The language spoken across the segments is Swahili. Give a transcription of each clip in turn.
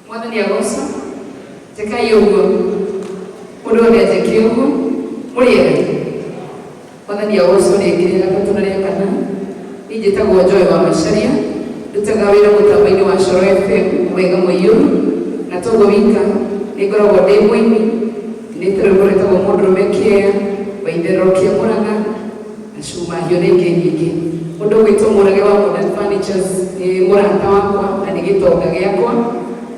Mwathani agoca tekai uguo mundu wothe ateki uguo muriega Mwathani agoca ringire gatatu na ria kana injitagwo Joy wa Macharia ndutaga wira mutambo-ini wa Coro FM wega muiyuru na togo wika ningoragwo ndi muini nitũrũgũ rwĩtagwo mũndũrũme kĩea wa itherero kia Mũrang'a na cuma hiũ rĩngĩ nyingĩ mũndũ gwĩtwo Mũrage wa Modern Furnitures nĩ mũrata wakwa na nĩ gĩtonga gĩakwa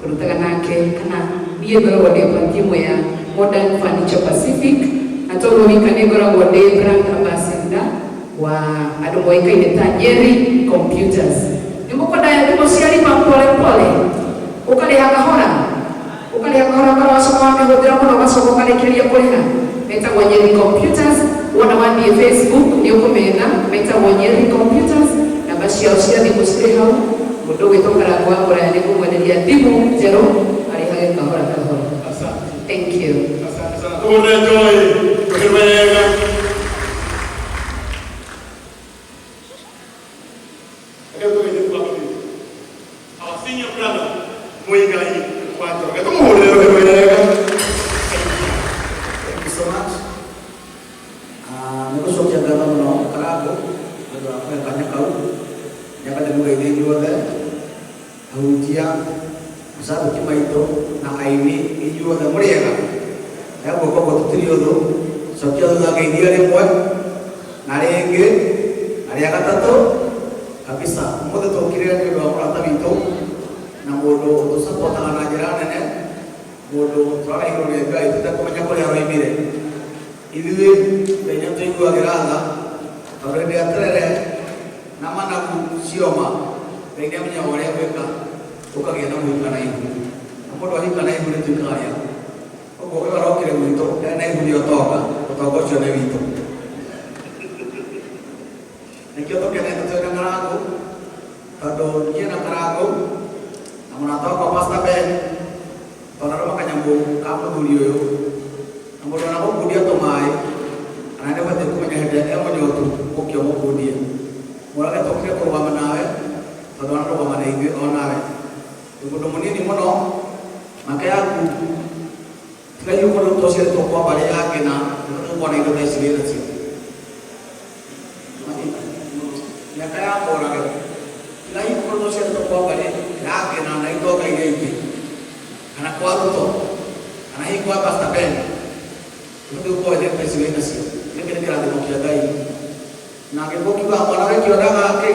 tũrutaga nake kana niĩ ngoragwo ndĩ pati ĩmwe ya Modern Furniture Pacific na togo wika nĩngoragwo ndĩ brand ambassador wa andũ moĩkaine ta Nyeri Computers nĩmũkwenda thimũ cia riba pole pole ũkarĩha kahora kora wacoka wamĩhũthĩra mũno ũgacoka ũkarĩkĩria kũrĩha metagwo Nyeri Computers wona wathiĩ Facebook nĩ ũkũmena metagwo Nyeri Computers namba ciao cia thimũ cirĩ hau mũndũ ũgĩtwo Karangũ wa Mũraya nĩ kũmwenderia thimũ njerũ arĩhage kahora kahora. Thank you. Asante sana. Tũmũne Joy tũkĩwega our senior brother Muigai Kwato. Thank you so much. Nĩgũcokia ngatho mũno Karangũ nĩũndũ wa kũhe kanya kau nyakatĩ mũgeithia inyuothe ahunjia macambĩki maitũ na aini inyuothe mũrĩega aya guoko guo tũtirĩ ũthũ cokia thutha ngeithia rĩmwe na rĩngĩ na rĩa gatatũ kabisa ũmũthĩ tũkire nĩ ũndũ wa mũrata witũ na mũndũ ũtũcapotaga na njĩra nene Bodo soalnya itu mereka itu tak banyak orang yang mire. Itu banyak tinggu agak kalau dia terere nama naku sioma, mereka punya orang yang mereka bukan kita namu ikan itu. Namu doa ikan itu itu kaya. Oh boleh orang kira itu dan itu dia tahu jadi itu. Nanti kita kena itu dengan aku, kalau dia nak aku, namun atau kau pas tabe. Kalau orang makan nyambung, kamu dulu yo. Namun orang aku budia tu mai, anak dapat aku menjadi dia menyotu, oke mau budia. Mulai tu kita korban menawe, kalau orang korban mana ini orang nawe. Ibu domoni ni mana? Makanya aku, kalau you kalau tu saya tu kau balik lagi na, itu pun itu dah sendiri sih. Makanya aku orang itu, kalau you kalau tu saya tu kau balik lagi na, itu kayak gitu. Anak kuat tu, anak ini kuat pas tapen. Itu kuat dia presiden nasi. Ini kira-kira ada mungkin ada ini. Nak ibu kita mana lagi kita dah lagi.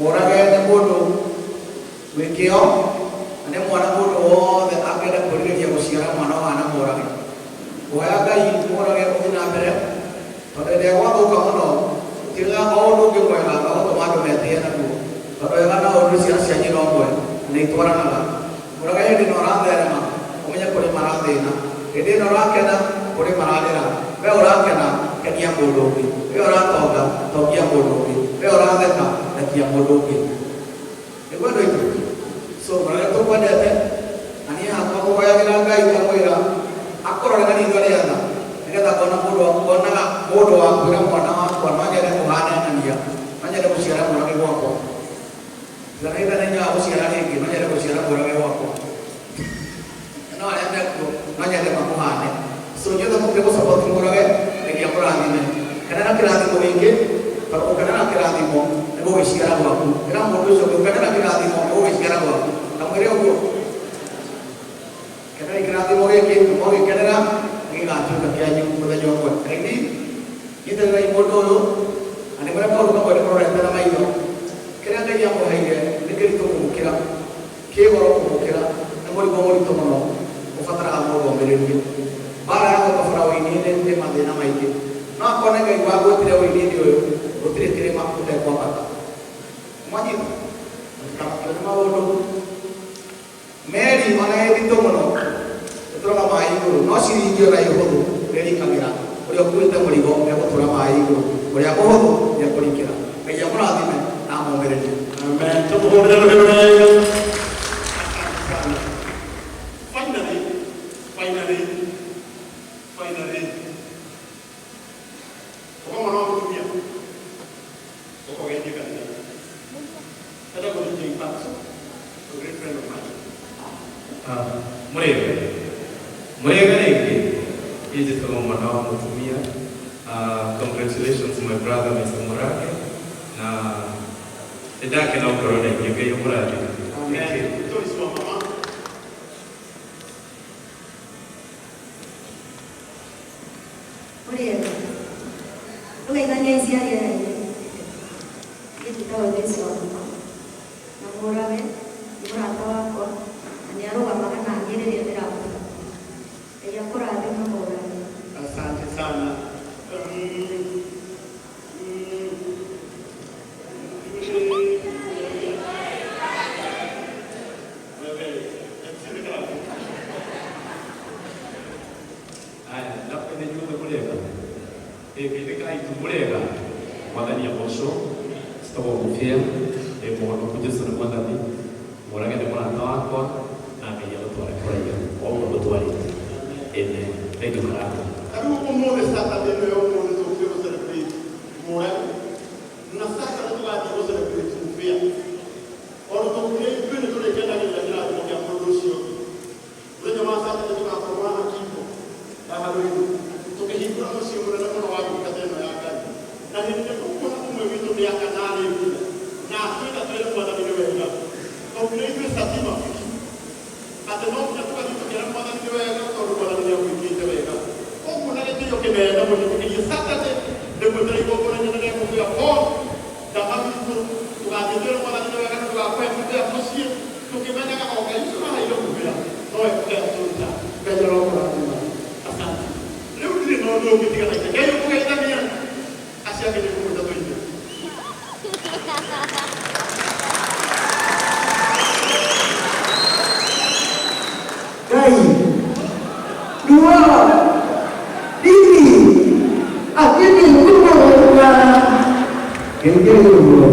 Orang yang bodoh, wikio, ada orang bodoh, ada akhirnya boleh dia bersiaran mana orang. Orang yang orang yang punya apa dia? Pada dia waktu kamu no, tinggal orang tu kita orang tu macam mati anak tu. Kalau yang ada orang siapa ni orang Ini itu orang apa? Orang kaya di orang ada nama, omnya boleh marah deh na. Jadi orang kena boleh marah deh na. Be orang kena kaya bodoh ni. Be orang tahu kaya bodoh ni. Be orang ada kaya bodoh ni. Itu itu. So mereka tu pada ada. Ani aku kaya bilang kaya kamu ira. Aku orang ini juga ada. Mereka tak pernah bodoh aku yang pernah jadi Tuhan yang dia. Mana ada usia orang yang buat. Karena kita nanya aku siaran ini, mana ada siaran orang yang waktu. Nah, ada makuhan. So kita mungkin kita support orang lagi apa lagi ni? Karena nak kerana itu mungkin, kalau kerana nak kerana itu, aku siaran waktu. Kerana mungkin so kerana nak kerana itu, aku siaran waktu. Kamu kira aku? Kerana kerana itu mungkin kerana ini ngacu kerja yang kita jawab. Ini kita lagi bodoh. Ada berapa orang yang nama itu? Kira yang bahaya, negeri itu mungkin, kira mungkin, namun itu mana, ufatra amor memberi. Barang apa perawi ini nanti mana nama itu. Nak kau nak ibu tidak ini dia, putri terima aku tak kuat. Macam itu, tak terima bodoh. Mary mana itu mana, itu orang main guru, nasi dia orang itu, Mary kamera. Orang aku itu mari bawa, aku orang main guru, orang aku dia pergi kira. Kerja mana ada ni? Nama mereka. Amen. Tepuk tangan bagi Finally. Kau mana aku dia? Kau yang dia kan? Ada boleh jadi pasal. Kau great friend of mine. Mereka ni, ini kalau mana aku punya. Congratulations to my brother Mr. Morake. Tidak kena korang lagi, juga yang murah. Amen. Itu semua mama. Boleh. Boleh tanya siapa ya? Kita tahu dia siapa. Nama orang ni, orang tahu aku. Hanya orang makan nasi dia tidak. Yang kurang ada nama orang. Asante sana. Karibu kumwone sasa tena leo kumwone sio celebrate. Moyo. Na sasa ndio watu wa celebrate kufia. Oro to kule kwenda kule kenda ni la kwa production. Ule jamaa sasa ndio kwa kipo. Baba wewe. Tukihibura msio mwana kwa watu kateno ya gani. Na ndio kuna kumwe vitu vya kanali hivi. Na hakika tele kwa ndio wewe. Kwa kule hiyo satima. Hata ndio kwa kitu kile kwa ndio wewe kwa ndio wewe. Kau pun ada tu yang kena, namun kita kisah ndio kitika na kile. Hiyo kwa itamia. Asia kile kwa ndio ndio. Dai. Dua. Dini. Akhirnya kumpulan. Kengkeng dulu.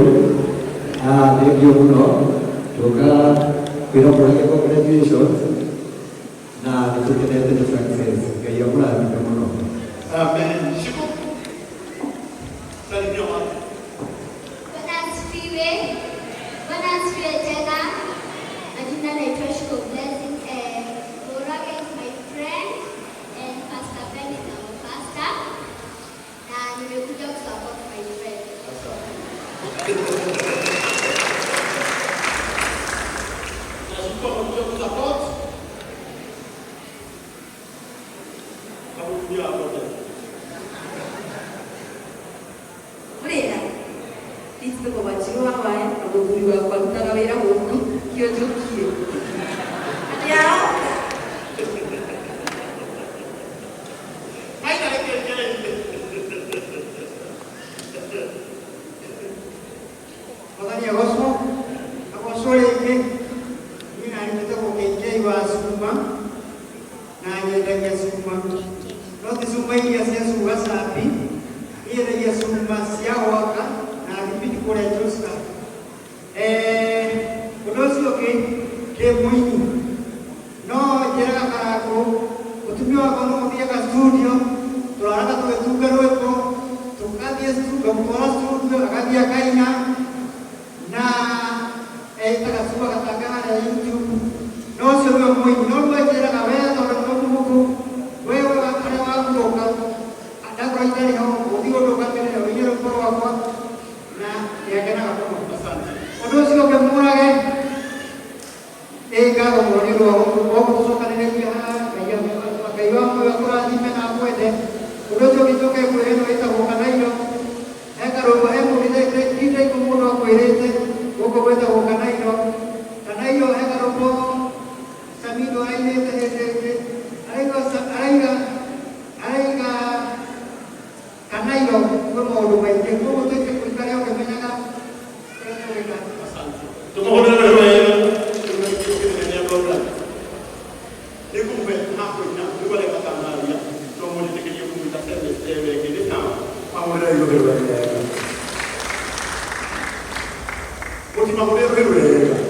Thank you Bruno. Juga pira-pira congratulations. Nah, itu kita itu sukses. Kayak pula kita Bruno. Amen. Shiko. Salimia watu. Bwana asifiwe. Bwana asifiwe tena. Majina naitwa Shiko Blessing. Moraga is my friend and Pastor Ben is our pastor. Na nimekuja kusupport my friend. Nashukuru kwa kuja kusupport. Kamu kuja hapo tena. Murera nditse ko bachiwa wae abuguriwa kwa mutagabira muntu kiyo jokiye ya Haina kile. Makanya aku sore ini hari kita mau kengkei wa sumba na nyendenge sumba roti sumba ini ya sumba sapi ile ya sumba sia waka na ripiti kule tuska udosi oke ke muini no jera karako utumio kono mutia ka studio tularaka tuwetuka rweko tukadia studio kwa studio akadia kaina na takasuba katakana ya YouTube no sio muini no bajera kabea to muku wewe wakale wangu ada kwa idadi hao udio doka tena wenyewe kwa wako na yakana hapo Asante. odosi ko kemurage ega ko moniro ko kusoka nene kia kaya kaya mo yakura dime na puede odosi ko kitoke kweno ita ko kanayo eka robo hemu dide ko muno ko irete ko kweta ko kanayo eka robo samido aile te aiga kanayo ko mo do mai ke ko to ke ko kare ko menyaga Asante. Tumeona wewe nikumbe hapo na wale katangalia tumeona tekijio kumita sebe kile sawa pamoja hiyo wewe wote mambo wewe